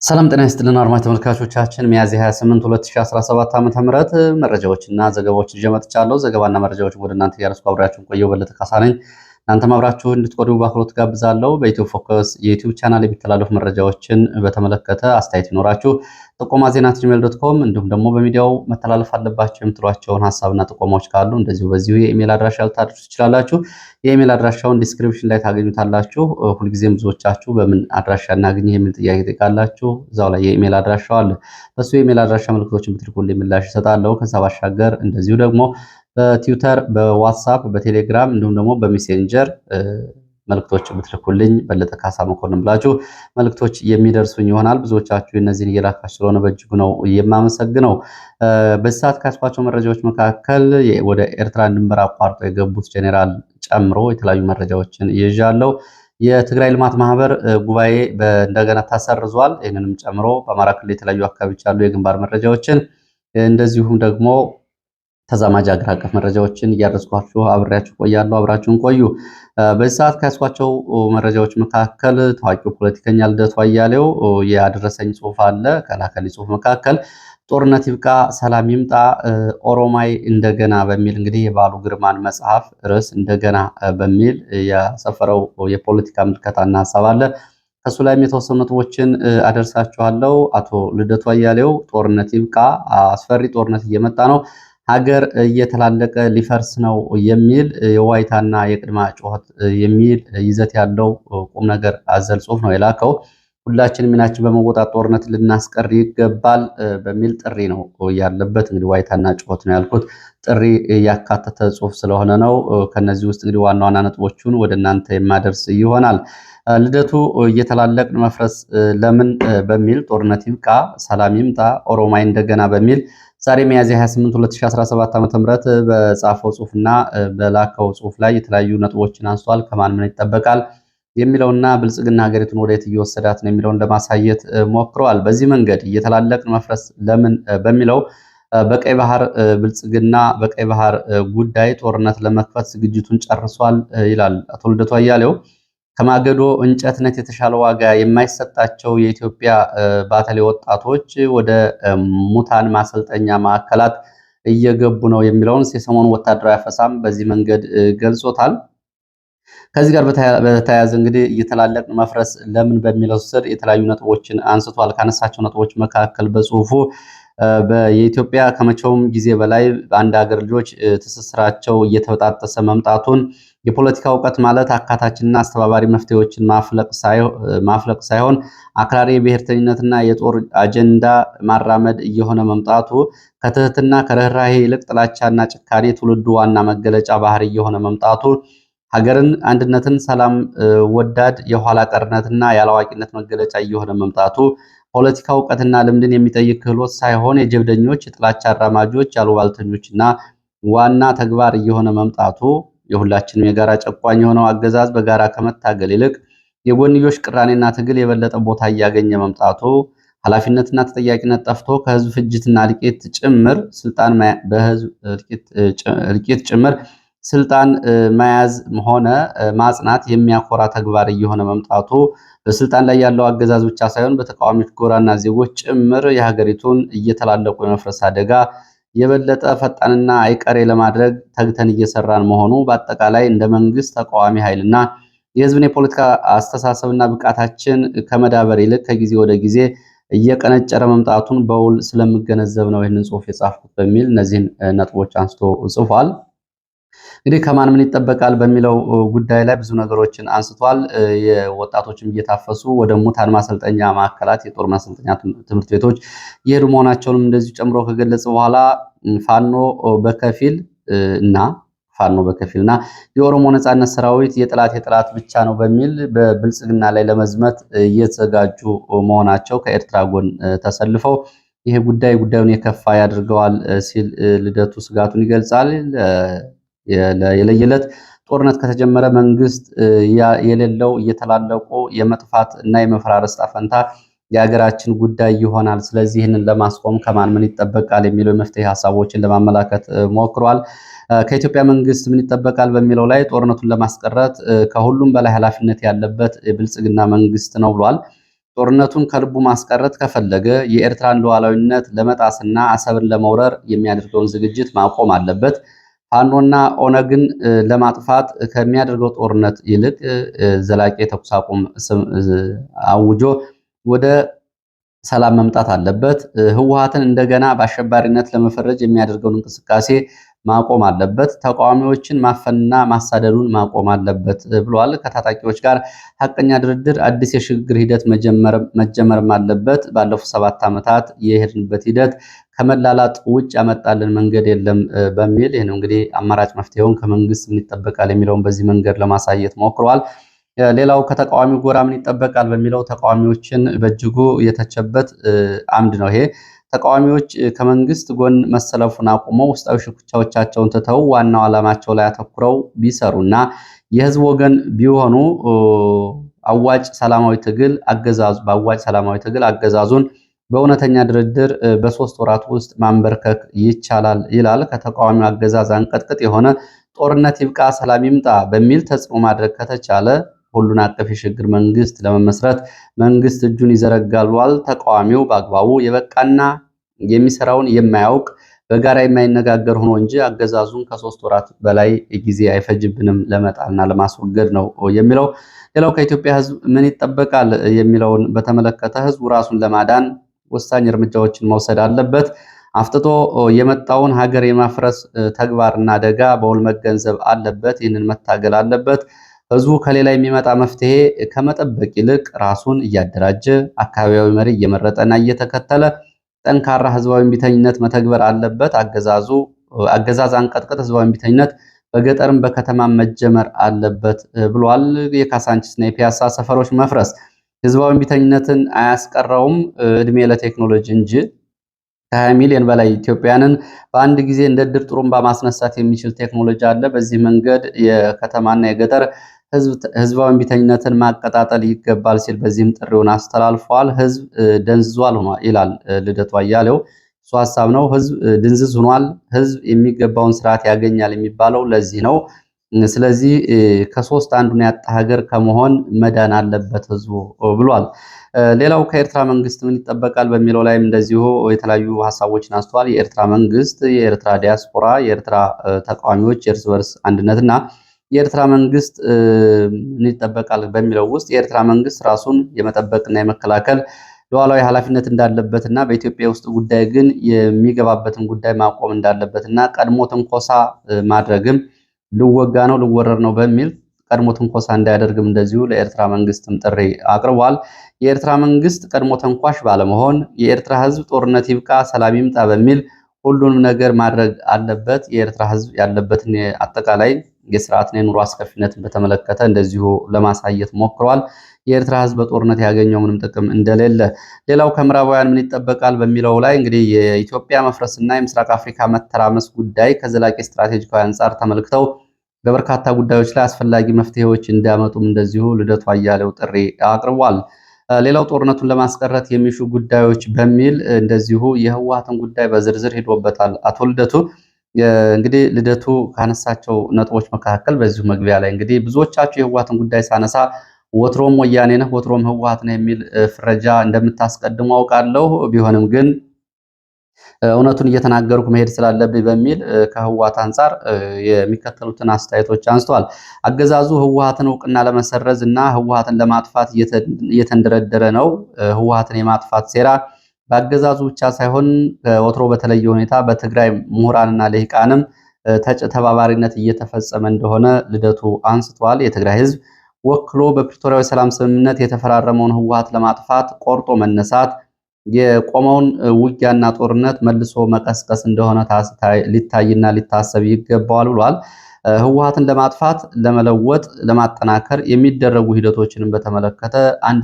ሰላም ጤና ይስጥልን አድማጭ ተመልካቾቻችን ሚያዝያ 28 2017 ዓ.ም መረጃዎችና ዘገባዎችን ይዤ መጥቻለሁ። ዘገባና መረጃዎች ወደ እናንተ እያደረስኩ አብሬያችሁን ቆየው በለጠ ካሳ ነኝ። እናንተም አብራችሁ እንድትቆዩ በአክብሮት ጋብዛለሁ። በኢትዮ ፎከስ የዩቲዩብ ቻናል የሚተላለፉ መረጃዎችን በተመለከተ አስተያየት ይኖራችሁ ጥቆማ ዜና@gmail.com እንዲሁም ደግሞ በሚዲያው መተላለፍ አለባቸው የምትሏቸውን ሀሳብና ጥቆማዎች ካሉ እንደዚሁ በዚሁ የኢሜል አድራሻ ልታደርሱ ትችላላችሁ። የኢሜል አድራሻውን ዲስክሪፕሽን ላይ ታገኙታላችሁ። ሁልጊዜም ብዙዎቻችሁ በምን አድራሻ እናገኝ የሚል ጥያቄ ጠይቃላችሁ። እዛው ላይ የኢሜል አድራሻው አለ። በሱ የኢሜል አድራሻ መልእክቶችን ብትልኩልኝ ምላሽ እሰጣለሁ። ከዛ ባሻገር እንደዚሁ ደግሞ በትዊተር፣ በዋትስአፕ፣ በቴሌግራም እንዲሁም ደግሞ በሜሴንጀር መልእክቶች ብትልኩልኝ በለጠ ካሳ መኮንን ብላችሁ መልእክቶች የሚደርሱኝ ይሆናል። ብዙዎቻችሁ እነዚህን እየላካችሁ ስለሆነ በእጅጉ ነው የማመሰግነው። በዚህ ሰዓት ካስኳቸው መረጃዎች መካከል ወደ ኤርትራ ድንበር አቋርጦ የገቡት ጄኔራል ጨምሮ የተለያዩ መረጃዎችን ይዣለሁ። የትግራይ ልማት ማህበር ጉባኤ እንደገና ተሰርዟል። ይህንንም ጨምሮ በአማራ ክልል የተለያዩ አካባቢዎች ያሉ የግንባር መረጃዎችን እንደዚሁም ደግሞ ተዛማጅ አገር አቀፍ መረጃዎችን እያደረስኳችሁ አብሬያችሁ ቆያለሁ። አብራችሁን ቆዩ። በዚህ ሰዓት ከያዝኳቸው መረጃዎች መካከል ታዋቂው ፖለቲከኛ ልደቱ አያሌው ያደረሰኝ ጽሁፍ አለ። ከላከልኝ ጽሁፍ መካከል ጦርነት ይብቃ ሰላም ይምጣ ኦሮማይ እንደገና በሚል እንግዲህ የበዓሉ ግርማን መጽሐፍ ርዕስ እንደገና በሚል ያሰፈረው የፖለቲካ ምልከታና ሀሳብ አለ። ከሱ ላይም የተወሰኑ ነጥቦችን አደርሳችኋለሁ። አቶ ልደቱ አያሌው ጦርነት ይብቃ፣ አስፈሪ ጦርነት እየመጣ ነው፣ ሀገር እየተላለቀ ሊፈርስ ነው የሚል የዋይታና የቅድማ ጩኸት የሚል ይዘት ያለው ቁም ነገር አዘል ጽሁፍ ነው የላከው። ሁላችንም ሚናችን በመወጣት ጦርነት ልናስቀር ይገባል በሚል ጥሪ ነው ያለበት። እንግዲህ ዋይታና ጩኸት ነው ያልኩት ጥሪ ያካተተ ጽሁፍ ስለሆነ ነው። ከነዚህ ውስጥ እንግዲህ ዋና ዋና ነጥቦቹን ወደ እናንተ የማደርስ ይሆናል። ልደቱ እየተላለቅን መፍረስ ለምን በሚል ጦርነት ይብቃ ሰላም ይምጣ ኦሮማይ እንደገና በሚል ዛሬ ሚያዝያ 28 2017 ዓ.ም በጻፈው ጽሁፍና በላከው ጽሁፍ ላይ የተለያዩ ነጥቦችን አንስቷል። ከማን ምን ይጠበቃል የሚለውና ብልጽግና ሀገሪቱን ወዴት እየወሰዳት ነው የሚለውን ለማሳየት ሞክረዋል። በዚህ መንገድ እየተላለቅን መፍረስ ለምን በሚለው በቀይ ባህር ብልጽግና በቀይ ባህር ጉዳይ ጦርነት ለመክፈት ዝግጅቱን ጨርሷል ይላል አቶ ልደቱ አያሌው። ከማገዶ እንጨትነት የተሻለ ዋጋ የማይሰጣቸው የኢትዮጵያ ባተሌ ወጣቶች ወደ ሙታን ማሰልጠኛ ማዕከላት እየገቡ ነው የሚለውን የሰሞኑ ወታደራዊ አፈሳም በዚህ መንገድ ገልጾታል። ከዚህ ጋር በተያያዘ እንግዲህ እየተላለቅን መፍረስ ለምን በሚለው ስር የተለያዩ ነጥቦችን አንስቷል። ካነሳቸው ነጥቦች መካከል በጽሁፉ የኢትዮጵያ ከመቼውም ጊዜ በላይ በአንድ ሀገር ልጆች ትስስራቸው እየተበጣጠሰ መምጣቱን የፖለቲካ እውቀት ማለት አካታችንና አስተባባሪ መፍትሄዎችን ማፍለቅ ሳይሆን አክራሪ ብሔርተኝነትና የጦር አጀንዳ ማራመድ እየሆነ መምጣቱ ከትህትና ከርህራሄ ይልቅ ጥላቻና ጭካኔ ትውልዱ ዋና መገለጫ ባህሪ እየሆነ መምጣቱ ሀገርን አንድነትን ሰላም ወዳድ የኋላ ቀርነትና ያላዋቂነት መገለጫ እየሆነ መምጣቱ ፖለቲካ እውቀትና ልምድን የሚጠይቅ ክህሎት ሳይሆን የጀብደኞች የጥላቻ አራማጆች ያሉባልተኞችና ዋና ተግባር እየሆነ መምጣቱ የሁላችንም የጋራ ጨቋኝ የሆነው አገዛዝ በጋራ ከመታገል ይልቅ የጎንዮሽ ቅራኔና ትግል የበለጠ ቦታ እያገኘ መምጣቱ ኃላፊነትና ተጠያቂነት ጠፍቶ ከህዝብ ፍጅትና እልቂት ጭምር ስልጣን መያዝ ሆነ ማጽናት የሚያኮራ ተግባር እየሆነ መምጣቱ በስልጣን ላይ ያለው አገዛዝ ብቻ ሳይሆን በተቃዋሚዎች ጎራና ዜጎች ጭምር የሀገሪቱን እየተላለቁ የመፍረስ አደጋ የበለጠ ፈጣንና አይቀሬ ለማድረግ ተግተን እየሰራን መሆኑ በአጠቃላይ እንደ መንግስት ተቃዋሚ ኃይልና የህዝብን የፖለቲካ አስተሳሰብና ብቃታችን ከመዳበር ይልቅ ከጊዜ ወደ ጊዜ እየቀነጨረ መምጣቱን በውል ስለምገነዘብ ነው ይህንን ጽሁፍ የጻፍኩት በሚል እነዚህን ነጥቦች አንስቶ ጽፏል። እንግዲህ ከማን ምን ይጠበቃል በሚለው ጉዳይ ላይ ብዙ ነገሮችን አንስቷል። የወጣቶችም እየታፈሱ ወደ ሙታን ማሰልጠኛ ማዕከላት የጦር ማሰልጠኛ ትምህርት ቤቶች የሄዱ መሆናቸውንም እንደዚሁ ጨምሮ ከገለጸ በኋላ ፋኖ በከፊልና የኦሮሞ ነጻነት ሰራዊት የጠላት ብቻ ነው በሚል በብልጽግና ላይ ለመዝመት እየተዘጋጁ መሆናቸው ከኤርትራ ጎን ተሰልፈው ይሄ ጉዳዩን የከፋ ያደርገዋል ሲል ልደቱ ስጋቱን ይገልጻል። የለየለት ጦርነት ከተጀመረ መንግስት የሌለው እየተላለቁ የመጥፋት እና የመፈራረስ ጣፈንታ የሀገራችን ጉዳይ ይሆናል። ስለዚህ ይህንን ለማስቆም ከማን ምን ይጠበቃል የሚለው የመፍትሄ ሀሳቦችን ለማመላከት ሞክሯል። ከኢትዮጵያ መንግስት ምን ይጠበቃል በሚለው ላይ ጦርነቱን ለማስቀረት ከሁሉም በላይ ኃላፊነት ያለበት የብልጽግና መንግስት ነው ብሏል። ጦርነቱን ከልቡ ማስቀረት ከፈለገ የኤርትራን ሉዓላዊነት ለመጣስና አሰብን ለመውረር የሚያደርገውን ዝግጅት ማቆም አለበት። ፋኖና ኦነግን ለማጥፋት ከሚያደርገው ጦርነት ይልቅ ዘላቂ የተኩስ አቁም አውጆ ወደ ሰላም መምጣት አለበት። ህወሓትን እንደገና በአሸባሪነት ለመፈረጅ የሚያደርገውን እንቅስቃሴ ማቆም አለበት። ተቃዋሚዎችን ማፈንና ማሳደዱን ማቆም አለበት ብሏል። ከታጣቂዎች ጋር ሀቀኛ ድርድር፣ አዲስ የሽግግር ሂደት መጀመርም አለበት። ባለፉት 7 ዓመታት የሄድንበት ሂደት ከመላላጥ ውጭ ያመጣልን መንገድ የለም በሚል ይህን እንግዲህ አማራጭ መፍትሄውን ከመንግስት ምን ይጠበቃል የሚለውን በዚህ መንገድ ለማሳየት ሞክረዋል። ሌላው ከተቃዋሚው ጎራ ምን ይጠበቃል በሚለው ተቃዋሚዎችን በእጅጉ የተቸበት አምድ ነው ይሄ። ተቃዋሚዎች ከመንግስት ጎን መሰለፉን አቁመው ውስጣዊ ሽኩቻዎቻቸውን ትተው ዋናው ዓላማቸው ላይ አተኩረው ቢሰሩና የህዝብ ወገን ቢሆኑ በአዋጭ ሰላማዊ ትግል አገዛዙን በእውነተኛ ድርድር በ3 ወራት ውስጥ ማንበርከክ ይቻላል ይላል። ከተቃዋሚው አገዛዝ አንቀጥቅጥ የሆነ ጦርነት ይብቃ፣ ሰላም ይምጣ በሚል ተጽዕኖ ማድረግ ከተቻለ ሁሉን አቀፍ የሽግግር መንግስት ለመመስረት መንግስት እጁን ይዘረጋል ብሏል። ተቃዋሚው በአግባቡ የበቃና የሚሰራውን የማያውቅ በጋራ የማይነጋገር ሆኖ እንጂ አገዛዙን ከ3 ወራት በላይ ጊዜ አይፈጅብንም ለመጣልና ለማስወገድ ነው የሚለው። ሌላው ከኢትዮጵያ ህዝብ ምን ይጠበቃል የሚለውን በተመለከተ ህዝቡ ራሱን ለማዳን ወሳኝ እርምጃዎችን መውሰድ አለበት። አፍጥጦ የመጣውን ሀገር የማፍረስ ተግባርና አደጋ በውል መገንዘብ አለበት። ይህንን መታገል አለበት። ህዝቡ ከሌላ የሚመጣ መፍትሄ ከመጠበቅ ይልቅ ራሱን እያደራጀ አካባቢያዊ መሪ እየመረጠና እየተከተለ ጠንካራ ህዝባዊ እምቢተኝነት መተግበር አለበት። አገዛዝ አንቀጥቅጥ ህዝባዊ እምቢተኝነት በገጠርም በከተማም መጀመር አለበት ብሏል። የካሳንቺስና የፒያሳ ሰፈሮች መፍረስ ህዝባዊ እምቢተኝነትን አያስቀረውም፣ እድሜ ለቴክኖሎጂ እንጂ። ከ20 ሚሊዮን በላይ ኢትዮጵያንን በአንድ ጊዜ እንደ ድር ጥሩምባ ማስነሳት የሚችል ቴክኖሎጂ አለ። በዚህ መንገድ የከተማና የገጠር ህዝባዊ እምቢተኝነትን ማቀጣጠል ይገባል ሲል በዚህም ጥሪውን አስተላልፈዋል። ህዝብ ደንዝዟል ሆኗል ይላል ልደቱ አያሌው። እሱ ሀሳብ ነው። ህዝብ ድንዝዝ ሆኗል። ህዝብ የሚገባውን ስርዓት ያገኛል የሚባለው ለዚህ ነው። ስለዚህ ከ3 አንዱን ያጣ ሀገር ከመሆን መዳን አለበት ህዝቡ ብሏል። ሌላው ከኤርትራ መንግስት ምን ይጠበቃል በሚለው ላይም እንደዚሁ የተለያዩ ሀሳቦችን አንስተዋል። የኤርትራ መንግስት፣ የኤርትራ ዲያስፖራ፣ የኤርትራ ተቃዋሚዎች፣ የእርስ በርስ አንድነትና የኤርትራ መንግስት ምን ይጠበቃል በሚለው ውስጥ የኤርትራ መንግስት ራሱን የመጠበቅና የመከላከል ሉዓላዊ ኃላፊነት እንዳለበትና በኢትዮጵያ ውስጥ ጉዳይ ግን የሚገባበትን ጉዳይ ማቆም እንዳለበትና ቀድሞ ትንኮሳ ማድረግም ልወጋ ነው ልወረር ነው በሚል ቀድሞ ትንኮሳ እንዳያደርግም እንደዚሁ ለኤርትራ መንግስትም ጥሪ አቅርቧል። የኤርትራ መንግስት ቀድሞ ተንኳሽ ባለመሆን የኤርትራ ህዝብ ጦርነት ይብቃ፣ ሰላም ይምጣ በሚል ሁሉንም ነገር ማድረግ አለበት። የኤርትራ ህዝብ ያለበትን አጠቃላይ የስርዓትና የኑሮ አስከፊነትን በተመለከተ እንደዚሁ ለማሳየት ሞክሯል። የኤርትራ ህዝብ በጦርነት ያገኘው ምንም ጥቅም እንደሌለ። ሌላው ከምዕራባውያን ምን ይጠበቃል በሚለው ላይ እንግዲህ የኢትዮጵያ መፍረስና የምስራቅ አፍሪካ መተራመስ ጉዳይ ከዘላቂ ስትራቴጂካዊ አንጻር ተመልክተው በበርካታ ጉዳዮች ላይ አስፈላጊ መፍትሄዎች እንዲያመጡም እንደዚሁ ልደቱ አያሌው ጥሪ አቅርቧል። ሌላው ጦርነቱን ለማስቀረት የሚሹ ጉዳዮች በሚል እንደዚሁ የህወሓትን ጉዳይ በዝርዝር ሄዶበታል አቶ ልደቱ። እንግዲህ ልደቱ ካነሳቸው ነጥቦች መካከል በዚሁ መግቢያ ላይ እንግዲህ ብዙዎቻችሁ የህወሓትን ጉዳይ ሳነሳ ወትሮም ወያኔ ነህ ወትሮም ህወሓት ነው የሚል ፍረጃ እንደምታስቀድሙ አውቃለሁ። ቢሆንም ግን እውነቱን እየተናገርኩ መሄድ ስላለብኝ በሚል ከህወሓት አንጻር የሚከተሉትን አስተያየቶች አንስተዋል። አገዛዙ ህወሓትን እውቅና ለመሰረዝ እና ህወሓትን ለማጥፋት እየተንደረደረ ነው። ህወሓትን የማጥፋት ሴራ በአገዛዙ ብቻ ሳይሆን ወትሮ በተለየ ሁኔታ በትግራይ ምሁራንና ልሂቃንም ተባባሪነት እየተፈጸመ እንደሆነ ልደቱ አንስተዋል። የትግራይ ህዝብ ወክሎ በፕሪቶሪያዊ ሰላም ስምምነት የተፈራረመውን ህወሓት ለማጥፋት ቆርጦ መነሳት የቆመውን ውጊያና ጦርነት መልሶ መቀስቀስ እንደሆነ ሊታይና ሊታሰብ ይገባዋል ብሏል። ህወሓትን ለማጥፋት፣ ለመለወጥ፣ ለማጠናከር የሚደረጉ ሂደቶችንም በተመለከተ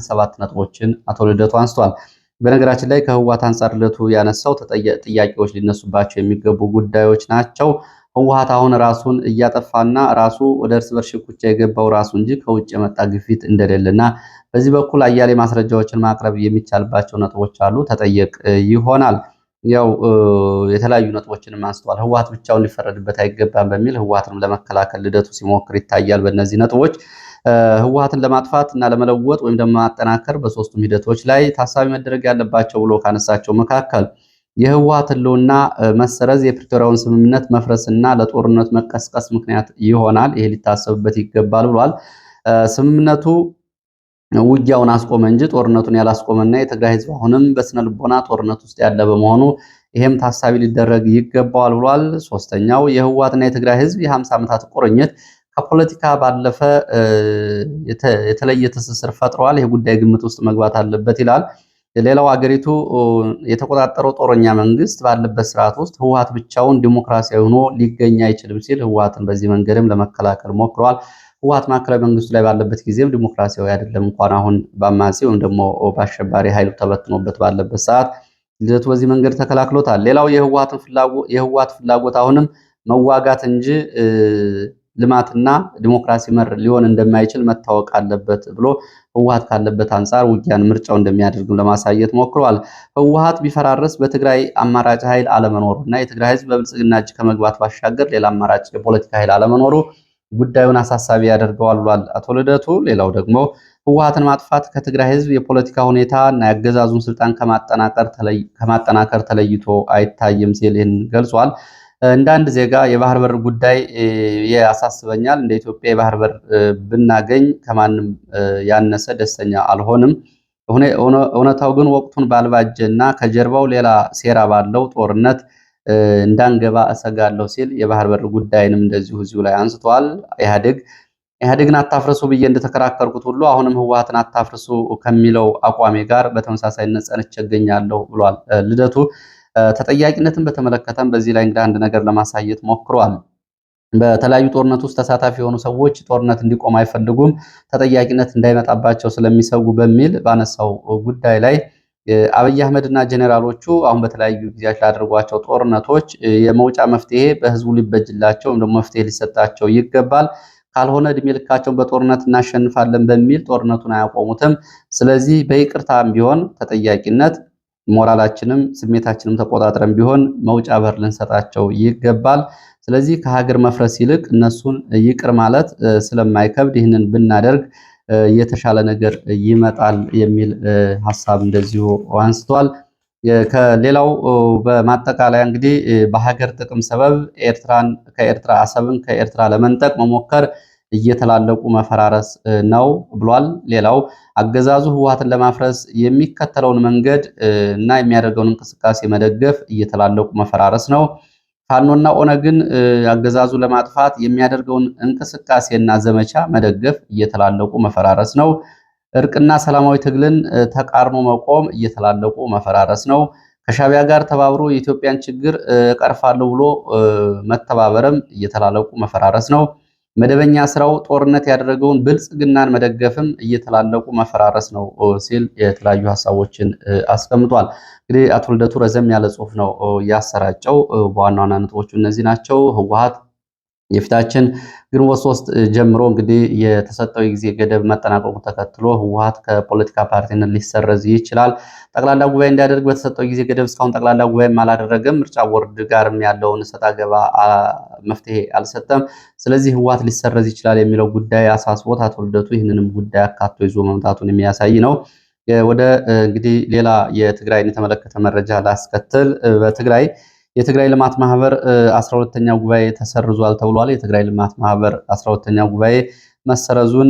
7 ነጥቦችን አቶ ልደቱ አንስቷል። በነገራችን ላይ ከህወሓት አንጻር ልደቱ ያነሳው ጥያቄዎች ሊነሱባቸው የሚገቡ ጉዳዮች ናቸው። ህወሓት አሁን ራሱን እያጠፋና ራሱ ወደ እርስ በርስ ሽኩቻ የገባው ራሱ እንጂ ከውጭ የመጣ ግፊት እንደሌለና በዚህ በኩል አያሌ ማስረጃዎችን ማቅረብ የሚቻልባቸው ነጥቦች አሉ። ተጠየቅ ይሆናል። ያው የተለያዩ ነጥቦችንም አንስተዋል። ህወሓት ብቻውን ሊፈረድበት አይገባም በሚል ህወሓትንም ለመከላከል ልደቱ ሲሞክር ይታያል። በእነዚህ ነጥቦች ህወሓትን ለማጥፋት እና ለመለወጥ ወይም ደግሞ ማጠናከር በሶስቱም ሂደቶች ላይ ታሳቢ መደረግ ያለባቸው ብሎ ካነሳቸው መካከል የህወሓት ህልውና መሰረዝ የፕሪቶሪያውን ስምምነት መፍረስና ለጦርነት መቀስቀስ ምክንያት ይሆናል። ይሄ ሊታሰብበት ይገባል ብሏል። ስምምነቱ ውጊያውን አስቆመ እንጂ ጦርነቱን ያላስቆመና የትግራይ ህዝብ አሁንም በስነ ልቦና ጦርነት ውስጥ ያለ በመሆኑ ይሄም ታሳቢ ሊደረግ ይገባዋል ብሏል። ሶስተኛው የህወሓትና የትግራይ ህዝብ የ50 ዓመታት ቁርኝት ከፖለቲካ ባለፈ የተለየ ትስስር ፈጥረዋል። ይህ ጉዳይ ግምት ውስጥ መግባት አለበት ይላል። ሌላው አገሪቱ የተቆጣጠረው ጦረኛ መንግስት ባለበት ስርዓት ውስጥ ህወሓት ብቻውን ዲሞክራሲያዊ ሆኖ ሊገኝ አይችልም ሲል ህወሓትን በዚህ መንገድም ለመከላከል ሞክረዋል። ህወሓት ማዕከላዊ መንግስቱ ላይ ባለበት ጊዜም ዲሞክራሲያዊ አይደለም እንኳን አሁን በአማጺ ወይም ደግሞ በአሸባሪ ኃይሉ ተበትኖበት ባለበት ሰዓት ልደቱ በዚህ መንገድ ተከላክሎታል። ሌላው የህወሓት ፍላጎት አሁንም መዋጋት እንጂ ልማትና ዲሞክራሲ መር ሊሆን እንደማይችል መታወቅ አለበት ብሎ ህወሓት ካለበት አንጻር ውጊያን ምርጫው እንደሚያደርግም ለማሳየት ሞክሯል። ህወሓት ቢፈራረስ በትግራይ አማራጭ ኃይል አለመኖሩ እና የትግራይ ህዝብ በብልጽግና እጅ ከመግባት ባሻገር ሌላ አማራጭ የፖለቲካ ኃይል አለመኖሩ ጉዳዩን አሳሳቢ ያደርገዋል ብሏል አቶ ልደቱ። ሌላው ደግሞ ህወሓትን ማጥፋት ከትግራይ ህዝብ የፖለቲካ ሁኔታ እና የአገዛዙን ስልጣን ከማጠናከር ተለይቶ አይታይም ሲል ይህን ገልጿል። እንደ አንድ ዜጋ የባህር በር ጉዳይ ያሳስበኛል። እንደ ኢትዮጵያ የባህር በር ብናገኝ ከማንም ያነሰ ደስተኛ አልሆንም። እውነታው ግን ወቅቱን ባልባጀ እና ከጀርባው ሌላ ሴራ ባለው ጦርነት እንዳንገባ እሰጋለሁ ሲል የባህር በር ጉዳይንም እንደዚሁ እዚሁ ላይ አንስቷል። ኢህአዴግን አታፍርሱ ብዬ እንደተከራከርኩት ሁሉ አሁንም ህወሓትን አታፍርሱ ከሚለው አቋሜ ጋር በተመሳሳይነት ጸንቼ እገኛለሁ ብሏል ልደቱ። ተጠያቂነትን በተመለከተም በዚህ ላይ እንግዲህ አንድ ነገር ለማሳየት ሞክሯል። በተለያዩ ጦርነት ውስጥ ተሳታፊ የሆኑ ሰዎች ጦርነት እንዲቆም አይፈልጉም፣ ተጠያቂነት እንዳይመጣባቸው ስለሚሰጉ በሚል ባነሳው ጉዳይ ላይ አብይ አህመድ እና ጀኔራሎቹ አሁን በተለያዩ ጊዜያት ላደረጓቸው ጦርነቶች የመውጫ መፍትሄ በህዝቡ ሊበጅላቸው ወይም ደግሞ መፍትሄ ሊሰጣቸው ይገባል። ካልሆነ እድሜ ልካቸውን በጦርነት እናሸንፋለን በሚል ጦርነቱን አያቆሙትም። ስለዚህ በይቅርታም ቢሆን ተጠያቂነት ሞራላችንም ስሜታችንም ተቆጣጥረን ቢሆን መውጫ በር ልንሰጣቸው ይገባል። ስለዚህ ከሀገር መፍረስ ይልቅ እነሱን ይቅር ማለት ስለማይከብድ ይህንን ብናደርግ የተሻለ ነገር ይመጣል የሚል ሀሳብ እንደዚሁ አንስቷል። ከሌላው በማጠቃለያ እንግዲህ በሀገር ጥቅም ሰበብ ከኤርትራ አሰብን ከኤርትራ ለመንጠቅ መሞከር እየተላለቁ መፈራረስ ነው ብሏል። ሌላው አገዛዙ ህወሓትን ለማፍረስ የሚከተለውን መንገድ እና የሚያደርገውን እንቅስቃሴ መደገፍ እየተላለቁ መፈራረስ ነው። ፋኖና ኦነግን አገዛዙ ለማጥፋት የሚያደርገውን እንቅስቃሴና ዘመቻ መደገፍ እየተላለቁ መፈራረስ ነው። እርቅና ሰላማዊ ትግልን ተቃርኖ መቆም እየተላለቁ መፈራረስ ነው። ከሻቢያ ጋር ተባብሮ የኢትዮጵያን ችግር እቀርፋለሁ ብሎ መተባበርም እየተላለቁ መፈራረስ ነው። መደበኛ ስራው ጦርነት ያደረገውን ብልጽግናን መደገፍም እየተላለቁ መፈራረስ ነው ሲል የተለያዩ ሀሳቦችን አስቀምጧል። እንግዲህ አቶ ልደቱ ረዘም ያለ ጽሁፍ ነው ያሰራጨው። በዋና ዋና ነጥቦቹ እነዚህ ናቸው። ህወሓት የፊታችን ግንቦት 3 ጀምሮ እንግዲህ የተሰጠው የጊዜ ገደብ መጠናቀቁ ተከትሎ ህወሓት ከፖለቲካ ፓርቲነት ሊሰረዝ ይችላል። ጠቅላላ ጉባኤ እንዲያደርግ በተሰጠው ጊዜ ገደብ እስካሁን ጠቅላላ ጉባኤም አላደረገም። ምርጫ ቦርድ ጋርም ያለውን ሰጣ ገባ መፍትሄ አልሰጠም። ስለዚህ ህወሓት ሊሰረዝ ይችላል የሚለው ጉዳይ አሳስቦት አቶ ልደቱ ይህንንም ጉዳይ አካቶ ይዞ መምጣቱን የሚያሳይ ነው። ወደ እንግዲህ ሌላ የትግራይን የተመለከተ መረጃ ላስከትል። በትግራይ የትግራይ ልማት ማህበር 12ኛ ጉባኤ ተሰርዟል ተብሏል። የትግራይ ልማት ማህበር 12ኛ ጉባኤ መሰረዙን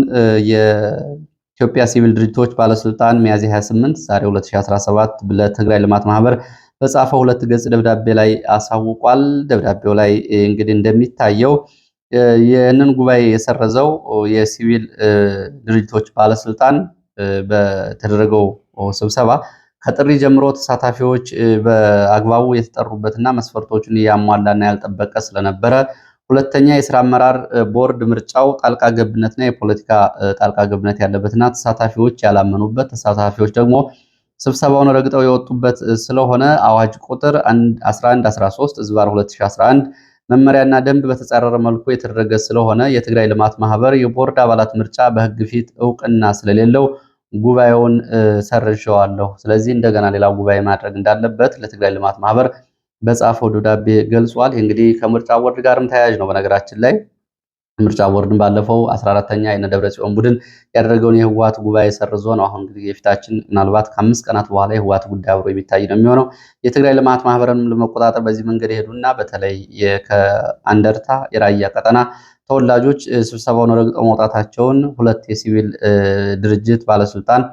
የኢትዮጵያ ሲቪል ድርጅቶች ባለስልጣን ሚያዝያ 28 ዛሬ 2017 ለትግራይ ልማት ማህበር በጻፈው 2 ገጽ ደብዳቤ ላይ አሳውቋል። ደብዳቤው ላይ እንግዲህ እንደሚታየው ይህንን ጉባኤ የሰረዘው የሲቪል ድርጅቶች ባለስልጣን በተደረገው ስብሰባ ከጥሪ ጀምሮ ተሳታፊዎች በአግባቡ የተጠሩበትና መስፈርቶቹን ያሟላና ያልጠበቀ ስለነበረ፣ ሁለተኛ የስራ አመራር ቦርድ ምርጫው ጣልቃ ገብነትና የፖለቲካ ጣልቃ ገብነት ያለበትና ተሳታፊዎች ያላመኑበት፣ ተሳታፊዎች ደግሞ ስብሰባውን ረግጠው የወጡበት ስለሆነ አዋጅ ቁጥር 1113 ዝባር 2011 መመሪያና ደንብ በተጻረረ መልኩ የተደረገ ስለሆነ የትግራይ ልማት ማህበር የቦርድ አባላት ምርጫ በህግ ፊት እውቅና ስለሌለው ጉባኤውን ሰርዤዋለሁ፣ ስለዚህ እንደገና ሌላ ጉባኤ ማድረግ እንዳለበት ለትግራይ ልማት ማህበር በጻፈው ደብዳቤ ገልጿል። እንግዲህ ከምርጫ ቦርድ ጋርም ተያያዥ ነው። በነገራችን ላይ ምርጫ ቦርድን ባለፈው 14ተኛ የነ ደብረጽዮን ቡድን ያደረገውን የህወሓት ጉባኤ ሰርዞ ነው። አሁን እንግዲህ የፊታችን ምናልባት ከ5 ቀናት በኋላ የህወሓት ጉዳይ አብሮ የሚታይ ነው የሚሆነው። የትግራይ ልማት ማህበርን ለመቆጣጠር በዚህ መንገድ የሄዱና በተለይ ከአንደርታ የራያ ቀጠና ተወላጆች ስብሰባውን ረግጠው መውጣታቸውን ሁለት የሲቪል ድርጅት ባለስልጣን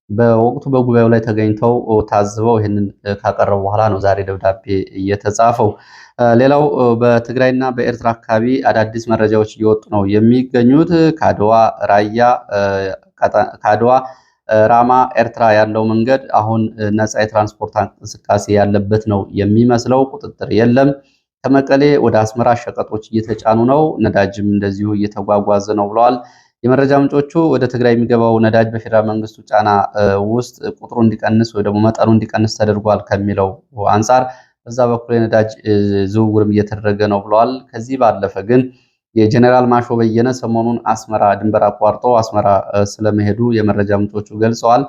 በወቅቱ በጉባኤው ላይ ተገኝተው ታዝበው ይህንን ካቀረቡ በኋላ ነው ዛሬ ደብዳቤ እየተጻፈው። ሌላው በትግራይና በኤርትራ አካባቢ አዳዲስ መረጃዎች እየወጡ ነው የሚገኙት። ከአድዋ ራማ ኤርትራ ያለው መንገድ አሁን ነፃ የትራንስፖርት እንቅስቃሴ ያለበት ነው የሚመስለው። ቁጥጥር የለም። ከመቀሌ ወደ አስመራ ሸቀጦች እየተጫኑ ነው፣ ነዳጅም እንደዚሁ እየተጓጓዘ ነው ብለዋል የመረጃ ምንጮቹ። ወደ ትግራይ የሚገባው ነዳጅ በፌዴራል መንግስቱ ጫና ውስጥ ቁጥሩ እንዲቀንስ ወይ ደግሞ መጠኑ እንዲቀንስ ተደርጓል ከሚለው አንጻር በዛ በኩል የነዳጅ ዝውውርም እየተደረገ ነው ብለዋል። ከዚህ ባለፈ ግን የጀኔራል ማሾ በየነ ሰሞኑን አስመራ ድንበር አቋርጦ አስመራ ስለመሄዱ የመረጃ ምንጮቹ ገልጸዋል።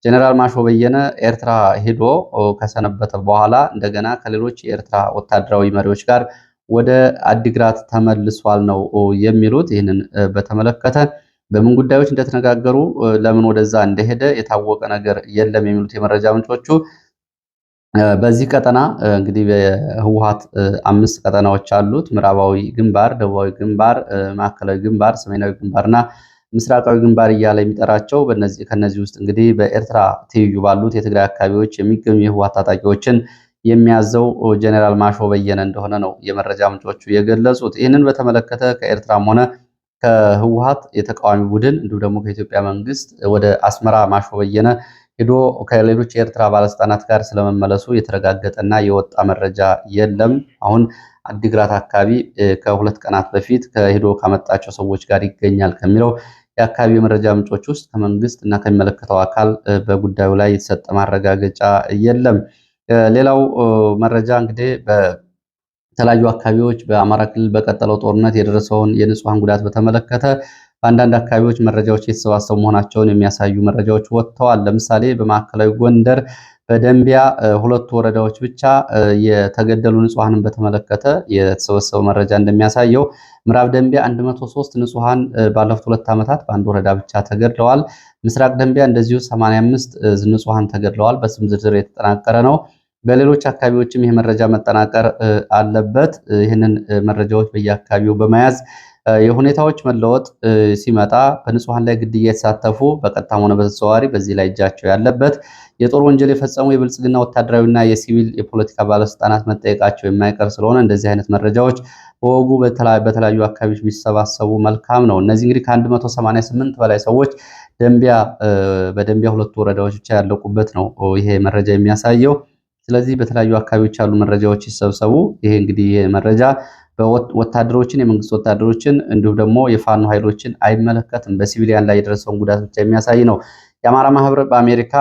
ጀኔራል ማሾ በየነ ኤርትራ ሄዶ ከሰነበተ በኋላ እንደገና ከሌሎች የኤርትራ ወታደራዊ መሪዎች ጋር ወደ አዲግራት ተመልሷል ነው የሚሉት። ይህንን በተመለከተ በምን ጉዳዮች እንደተነጋገሩ ለምን ወደዛ እንደሄደ የታወቀ ነገር የለም የሚሉት የመረጃ ምንጮቹ በዚህ ቀጠና እንግዲህ በህወሓት 5 ቀጠናዎች አሉት። ምዕራባዊ ግንባር፣ ደቡባዊ ግንባር፣ ማዕከላዊ ግንባር፣ ሰሜናዊ ግንባርና ምስራቃዊ ግንባር እያለ የሚጠራቸው ከነዚህ ውስጥ እንግዲህ በኤርትራ ትይዩ ባሉት የትግራይ አካባቢዎች የሚገኙ የህወሓት ታጣቂዎችን የሚያዘው ጀኔራል ማሾ በየነ እንደሆነ ነው የመረጃ ምንጮቹ የገለጹት። ይህንን በተመለከተ ከኤርትራም ሆነ ከህወሓት የተቃዋሚ ቡድን እንዲሁም ደግሞ ከኢትዮጵያ መንግስት ወደ አስመራ ማሾ በየነ ሄዶ ከሌሎች የኤርትራ ባለስልጣናት ጋር ስለመመለሱ የተረጋገጠና የወጣ መረጃ የለም። አሁን አዲግራት አካባቢ ከ2 ቀናት በፊት ከሄዶ ካመጣቸው ሰዎች ጋር ይገኛል ከሚለው የአካባቢ የመረጃ ምንጮች ውስጥ ከመንግስት እና ከሚመለከተው አካል በጉዳዩ ላይ የተሰጠ ማረጋገጫ የለም። ሌላው መረጃ እንግዲህ በተለያዩ አካባቢዎች በአማራ ክልል በቀጠለው ጦርነት የደረሰውን የንጹሐን ጉዳት በተመለከተ በአንዳንድ አካባቢዎች መረጃዎች የተሰባሰቡ መሆናቸውን የሚያሳዩ መረጃዎች ወጥተዋል። ለምሳሌ በማዕከላዊ ጎንደር በደንቢያ 2 ወረዳዎች ብቻ የተገደሉ ንጹሐንን በተመለከተ የተሰበሰበው መረጃ እንደሚያሳየው ምዕራብ ደንቢያ 103 ንጹሐን ባለፉት 2 ዓመታት በአንድ ወረዳ ብቻ ተገድለዋል። ምስራቅ ደንቢያ እንደዚሁ 85 ንጹሐን ተገድለዋል። በስም ዝርዝር የተጠናቀረ ነው። በሌሎች አካባቢዎችም ይህ መረጃ መጠናቀር አለበት። ይህንን መረጃዎች በየአካባቢው በመያዝ የሁኔታዎች መለወጥ ሲመጣ በንጹሐን ላይ ግድያ የተሳተፉ በቀጥታም ሆነ በተዘዋዋሪ በዚህ ላይ እጃቸው ያለበት የጦር ወንጀል የፈጸሙ የብልጽግና ወታደራዊና የሲቪል የፖለቲካ ባለስልጣናት መጠየቃቸው የማይቀር ስለሆነ እንደዚህ አይነት መረጃዎች በወጉ በተለያዩ አካባቢዎች ቢሰባሰቡ መልካም ነው። እነዚህ እንግዲህ ከ188 በላይ ሰዎች በደንቢያ 2 ወረዳዎች ብቻ ያለቁበት ነው ይሄ መረጃ የሚያሳየው። ስለዚህ በተለያዩ አካባቢዎች ያሉ መረጃዎች ይሰብሰቡ። ይሄ እንግዲህ መረጃ ወታደሮችን የመንግስት ወታደሮችን እንዲሁም ደግሞ የፋኖ ኃይሎችን አይመለከትም። በሲቪሊያን ላይ የደረሰውን ጉዳት ብቻ የሚያሳይ ነው። የአማራ ማህበር በአሜሪካ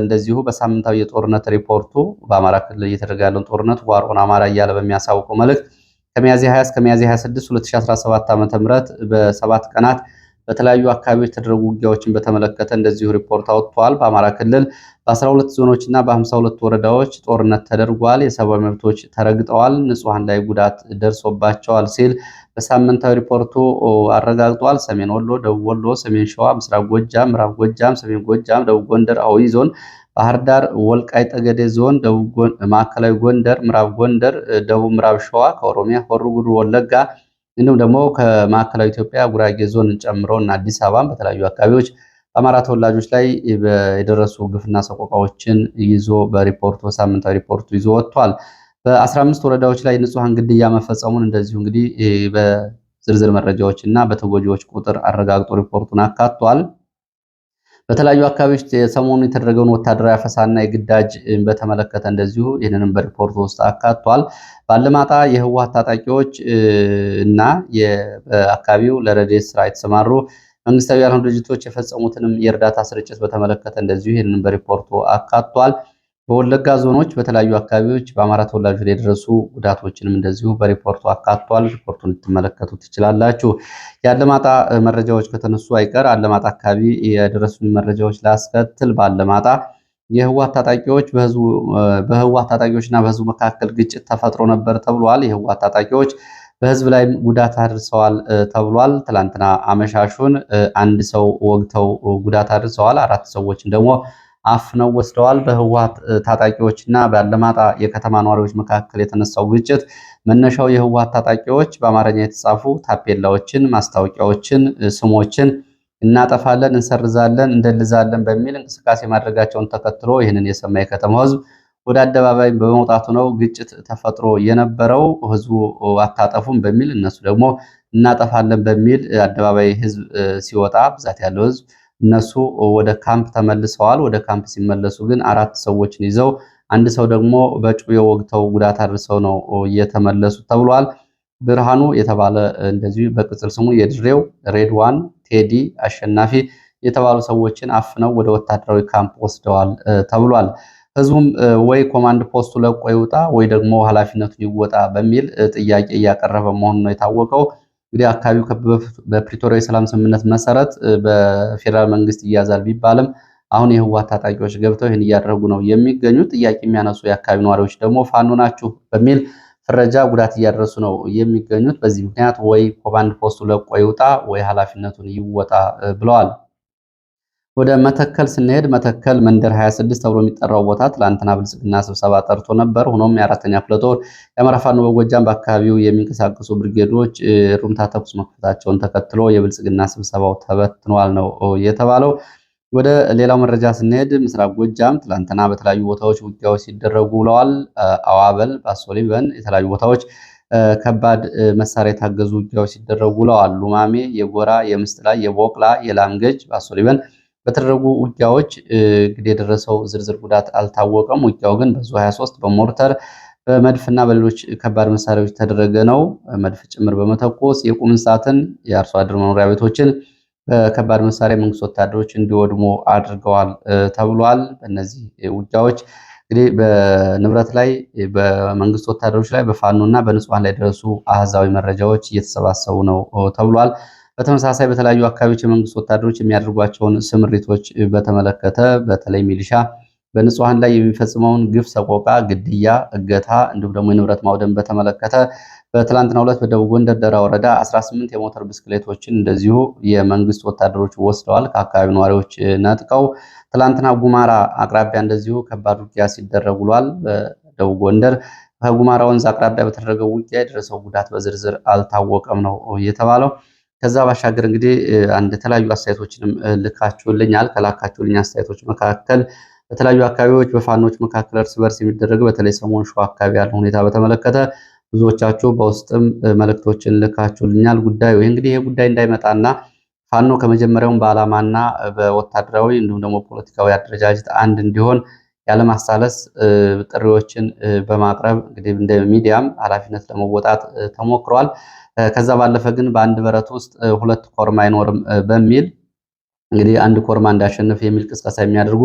እንደዚሁ በሳምንታዊ የጦርነት ሪፖርቱ በአማራ ክልል እየተደረገ ያለውን ጦርነት ዋሮን አማራ እያለ በሚያሳውቀው መልእክት ከሚያዝያ 20 እስከ ሚያዝያ 26 2017 ዓ.ም በ7 ቀናት በተለያዩ አካባቢዎች የተደረጉ ውጊያዎችን በተመለከተ እንደዚሁ ሪፖርት አውጥቷል። በአማራ ክልል በ12 ዞኖች እና በ52 ወረዳዎች ጦርነት ተደርጓል። የሰብአዊ መብቶች ተረግጠዋል፣ ንጹሐን ላይ ጉዳት ደርሶባቸዋል ሲል በሳምንታዊ ሪፖርቱ አረጋግጧል። ሰሜን ወሎ፣ ደቡብ ወሎ፣ ሰሜን ሸዋ፣ ምስራቅ ጎጃም፣ ምዕራብ ጎጃም፣ ሰሜን ጎጃም፣ ደቡብ ጎንደር፣ አዊ ዞን፣ ባህር ዳር፣ ወልቃይ ጠገዴ ዞን፣ ማዕከላዊ ጎንደር፣ ምዕራብ ጎንደር፣ ደቡብ ምዕራብ ሸዋ፣ ከኦሮሚያ ሆሮ ጉዱሩ ወለጋ እንዲሁም ደግሞ ከማዕከላዊ ኢትዮጵያ ጉራጌ ዞን ጨምሮ እና አዲስ አበባን በተለያዩ አካባቢዎች በአማራ ተወላጆች ላይ የደረሱ ግፍና ሰቆቃዎችን ይዞ በሳምንታዊ ሪፖርቱ ይዞ ወጥቷል። በ15 ወረዳዎች ላይ ንጹሐን ግድያ መፈጸሙን እንደዚሁ እንግዲህ በዝርዝር መረጃዎች እና በተጎጂዎች ቁጥር አረጋግጦ ሪፖርቱን አካቷል። በተለያዩ አካባቢዎች ሰሞኑ የተደረገውን ወታደራዊ አፈሳና የግዳጅ በተመለከተ እንደዚሁ ይህንንም በሪፖርቱ ውስጥ አካቷል። ባለማጣ የህወሓት ታጣቂዎች እና በአካባቢው ለረድኤት ስራ የተሰማሩ መንግስታዊ ያልሆኑ ድርጅቶች የፈጸሙትንም የእርዳታ ስርጭት በተመለከተ እንደዚሁ ይህንን በሪፖርቱ አካቷል። በወለጋ ዞኖች በተለያዩ አካባቢዎች በአማራ ተወላጆች ላይ የደረሱ ጉዳቶችንም እንደዚሁ በሪፖርቱ አካቷል። ሪፖርቱን ልትመለከቱ ትችላላችሁ። የአለማጣ መረጃዎች ከተነሱ አይቀር አለማጣ አካባቢ የደረሱን መረጃዎች ላስከትል። በአለማጣ የህወሓት ታጣቂዎች በህወሓት ታጣቂዎችና በህዝቡ መካከል ግጭት ተፈጥሮ ነበር ተብሏል። የህወሓት ታጣቂዎች በህዝብ ላይ ጉዳት አድርሰዋል ተብሏል። ትላንትና አመሻሹን አንድ ሰው ወግተው ጉዳት አድርሰዋል። 4 ሰዎችን ደግሞ አፍነው ወስደዋል። በህወሓት ታጣቂዎችና በአለማጣ የከተማ ነዋሪዎች መካከል የተነሳው ግጭት መነሻው የህወሓት ታጣቂዎች በአማርኛ የተጻፉ ታፔላዎችን፣ ማስታወቂያዎችን፣ ስሞችን እናጠፋለን፣ እንሰርዛለን፣ እንደልዛለን በሚል እንቅስቃሴ ማድረጋቸውን ተከትሎ ይህንን የሰማ የከተማው ህዝብ ወደ አደባባይ በመውጣቱ ነው ግጭት ተፈጥሮ የነበረው። ህዝቡ አታጠፉም በሚል እነሱ ደግሞ እናጠፋለን በሚል አደባባይ ህዝብ ሲወጣ ብዛት ያለው ህዝብ እነሱ ወደ ካምፕ ተመልሰዋል። ወደ ካምፕ ሲመለሱ ግን 4 ሰዎችን ይዘው አንድ ሰው ደግሞ በጩቤ ወግተው ጉዳት አድርሰው ነው እየተመለሱ ተብሏል። ብርሃኑ የተባለ እንደዚሁ በቅጽል ስሙ የድሬው ሬድዋን፣ ቴዲ፣ አሸናፊ የተባሉ ሰዎችን አፍነው ወደ ወታደራዊ ካምፕ ወስደዋል ተብሏል። ህዝቡም ወይ ኮማንድ ፖስቱ ለቆ ይውጣ ወይ ደግሞ ኃላፊነቱን ይወጣ በሚል ጥያቄ እያቀረበ መሆኑ ነው የታወቀው። እንግዲህ አካባቢው በፕሪቶሪያ የሰላም ስምምነት መሰረት በፌዴራል መንግስት ይያዛል ቢባልም አሁን የህወሓት ታጣቂዎች ገብተው ይህን እያደረጉ ነው የሚገኙት። ጥያቄ የሚያነሱ የአካባቢ ነዋሪዎች ደግሞ ፋኖ ናችሁ በሚል ፍረጃ ጉዳት እያደረሱ ነው የሚገኙት። በዚህ ምክንያት ወይ ኮማንድ ፖስቱ ለቆ ይውጣ ወይ ኃላፊነቱን ይወጣ ብለዋል። ወደ መተከል ስንሄድ መተከል መንደር 26 ተብሎ የሚጠራው ቦታ ትላንትና ብልጽግና ስብሰባ ጠርቶ ነበር። ሆኖም የ4ኛ ክፍለ ጦር የአማራ ፋኖ በጎጃም በአካባቢው የሚንቀሳቀሱ ብርጌዶች ሩምታ ተኩስ መክፈታቸውን ተከትሎ የብልጽግና ስብሰባው ተበትኗል ነው የተባለው። ወደ ሌላው መረጃ ስንሄድ ምስራቅ ጎጃም ትላንትና በተለያዩ ቦታዎች ውጊያዎች ሲደረጉ ውለዋል። አዋበል፣ ባሶሊበን የተለያዩ ቦታዎች ከባድ መሳሪያ የታገዙ ውጊያዎች ሲደረጉ ውለዋል። ሉማሜ፣ የጎራ፣ የምስጥላ፣ የቦቅላ፣ የላምገጅ፣ ባሶሊበን በተደረጉ ውጊያዎች እንግዲህ የደረሰው ዝርዝር ጉዳት አልታወቀም። ውጊያው ግን በዙ 23 በሞርተር በመድፍና በሌሎች ከባድ መሳሪያዎች የተደረገ ነው። መድፍ ጭምር በመተኮስ የቁም እንስሳትን፣ የአርሶ አደር መኖሪያ ቤቶችን በከባድ መሳሪያ መንግስት ወታደሮች እንዲወድሙ አድርገዋል ተብሏል። በእነዚህ ውጊያዎች እንግዲህ በንብረት ላይ በመንግስት ወታደሮች ላይ በፋኖና በንጹሃን ላይ የደረሱ አሃዛዊ መረጃዎች እየተሰባሰቡ ነው ተብሏል። በተመሳሳይ በተለያዩ አካባቢዎች የመንግስት ወታደሮች የሚያደርጓቸውን ስምሪቶች በተመለከተ በተለይ ሚሊሻ በንጹሃን ላይ የሚፈጽመውን ግፍ፣ ሰቆቃ፣ ግድያ፣ እገታ እንዲሁም ደግሞ የንብረት ማውደም በተመለከተ በትላንትናው ዕለት በደቡብ ጎንደር ደራ ወረዳ 18 የሞተር ብስክሌቶችን እንደዚሁ የመንግስት ወታደሮች ወስደዋል ከአካባቢ ነዋሪዎች ነጥቀው። ትላንትና ጉማራ አቅራቢያ እንደዚሁ ከባድ ውጊያ ሲደረግ ውሏል። በደቡብ ጎንደር ከጉማራ ወንዝ አቅራቢያ በተደረገው ውጊያ የደረሰው ጉዳት በዝርዝር አልታወቀም ነው የተባለው። ከዛ ባሻገር እንግዲህ አንድ የተለያዩ አስተያየቶችንም ልካችሁልኛል። ከላካችሁልኝ አስተያየቶች መካከል በተለያዩ አካባቢዎች በፋኖች መካከል እርስ በርስ የሚደረገው በተለይ ሰሞን ሸዋ አካባቢ ያለው ሁኔታ በተመለከተ ብዙዎቻችሁ በውስጥም መልእክቶችን ልካችሁልኛል። ጉዳዩ እንግዲህ ይሄ ጉዳይ እንዳይመጣና ፋኖ ከመጀመሪያውም በዓላማና በወታደራዊ እንዲሁም ደግሞ ፖለቲካዊ አደረጃጀት አንድ እንዲሆን ያለማሳለስ ጥሪዎችን በማቅረብ እንግዲህ እንደ ሚዲያም ኃላፊነት ለመወጣት ተሞክሯል። ከዛ ባለፈ ግን በአንድ በረት ውስጥ 2 ኮርማ አይኖርም በሚል እንግዲህ አንድ ኮርማ እንዳሸነፈ የሚል ቅስቀሳ የሚያደርጉ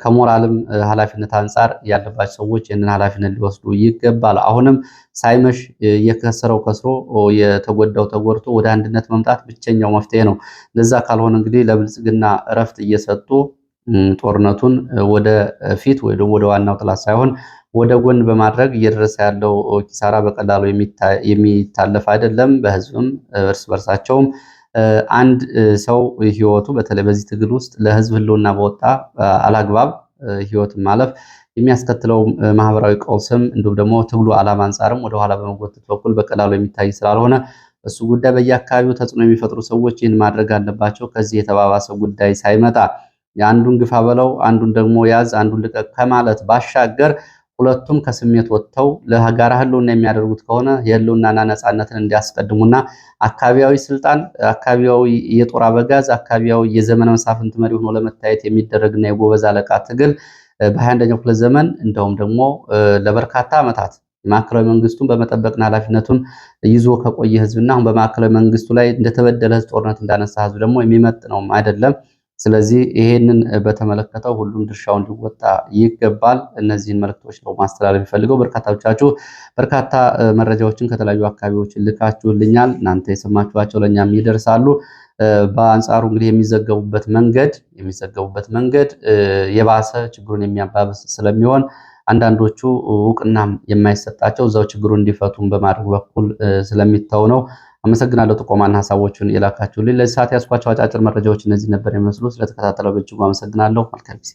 ከሞራልም ኃላፊነት አንጻር ያለባቸው ሰዎች ይህንን ኃላፊነት ሊወስዱ ይገባል። አሁንም ሳይመሽ የከሰረው ከስሮ የተጎዳው ተጎድቶ ወደ አንድነት መምጣት ብቸኛው መፍትሄ ነው። ለዛ ካልሆነ እንግዲህ ለብልጽግና እረፍት እየሰጡ ጦርነቱን ወደ ፊት ወይ ደግሞ ወደ ዋናው ጥላት ሳይሆን ወደ ጎን በማድረግ እየደረሰ ያለው ኪሳራ በቀላሉ የሚታለፍ አይደለም። በህዝብም እርስ በርሳቸውም አንድ ሰው ህይወቱ በተለይ በዚህ ትግል ውስጥ ለህዝብ ህልውና በወጣ አላግባብ ህይወት ማለፍ የሚያስከትለው ማህበራዊ ቀውስም እንዲሁም ደግሞ ትግሉ ዓላማ አንጻርም ወደኋላ በመጎተት በኩል በቀላሉ የሚታይ ስላልሆነ እሱ ጉዳይ በየአካባቢው ተጽዕኖ የሚፈጥሩ ሰዎች ይህን ማድረግ አለባቸው። ከዚህ የተባባሰ ጉዳይ ሳይመጣ የአንዱን ግፋ በለው አንዱን ደግሞ ያዝ አንዱን ልቀቅ ከማለት ባሻገር ሁለቱም ከስሜት ወጥተው ለሀገራ ህልውና የሚያደርጉት ከሆነ የህልውናና ነፃነትን እንዲያስቀድሙና አካባቢያዊ ስልጣን፣ አካባቢያዊ የጦር አበጋዝ፣ አካባቢያዊ የዘመነ መሳፍንት መሪ ሆኖ ለመታየት የሚደረግና የጎበዝ አለቃ ትግል በ21ኛው ክፍለ ዘመን እንደውም ደግሞ ለበርካታ ዓመታት ማዕከላዊ መንግስቱን በመጠበቅና ኃላፊነቱን ይዞ ከቆየ ህዝብና አሁን በማዕከላዊ መንግስቱ ላይ እንደተበደለ ህዝብ ጦርነት እንዳነሳ ህዝብ ደግሞ የሚመጥነውም አይደለም። ስለዚህ ይሄንን በተመለከተው ሁሉም ድርሻውን ሊወጣ ይገባል። እነዚህን መልእክቶች ነው ማስተላለፍ የሚፈልገው። በርካታዎቻችሁ በርካታ መረጃዎችን ከተለያዩ አካባቢዎች ልካችሁልኛል። እናንተ የሰማችኋቸው ለእኛም ይደርሳሉ። በአንጻሩ እንግዲህ የሚዘገቡበት መንገድ የባሰ ችግሩን የሚያባብስ ስለሚሆን አንዳንዶቹ እውቅናም የማይሰጣቸው እዛው ችግሩን እንዲፈቱም በማድረግ በኩል ስለሚተው ነው። አመሰግናለሁ። ጥቆማና ሀሳቦችን የላካችሁልኝ። ለዚህ ሰዓት ያስኳቸው አጫጭር መረጃዎች እነዚህ ነበር የሚመስሉ። ስለተከታተለው በእጅጉ አመሰግናለሁ። መልካም ጊዜ